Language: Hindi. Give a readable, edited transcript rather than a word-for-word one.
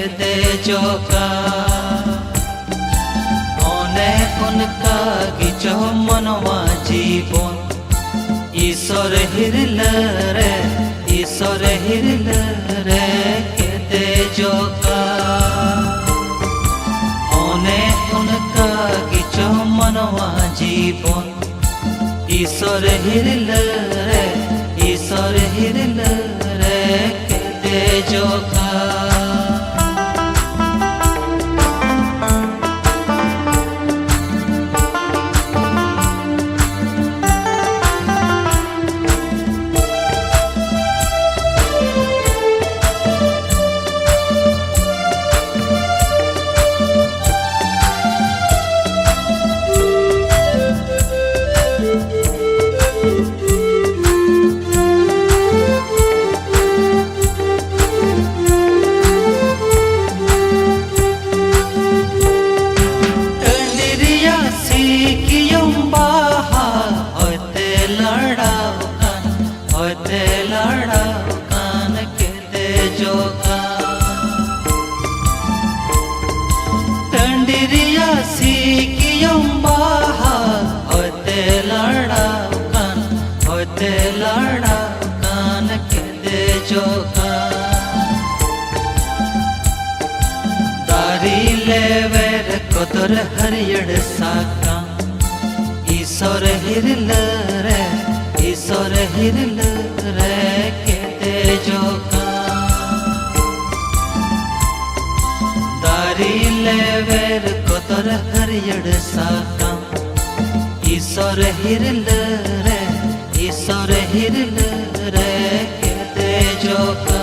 केदे जोका अनेक उनका गिचो मनवा जीवन ईश्वर हिरले ईश्वर हिरले केदे जोका अनेक उनका गिचो मनवा जीवन ईश्वर हिरले केदे जोका केदे जोका टंडिरिया सीकियों बाहा होते लड़ाऊ कान केदे जोका दारी लेवेर कदर हरियड़ साका ईश्वर हिरले केदे जोका दारी लेवेर कदर हरियड़ साका ईश्वर हिरले केदे जोका।